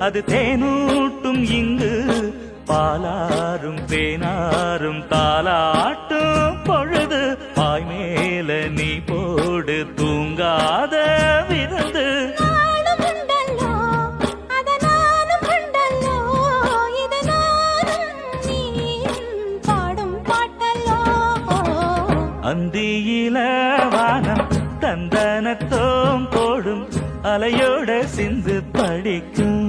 அது தேனூட்டும் இங்கு பாலாரும் தேனாரும் தாலாட்டும் பொழுது பாய் மேல நீ போடு தூங்காத விருந்து அந்தியில வானம் தந்தனத்தோம் போடும் அலையோட சிந்து படிக்கும்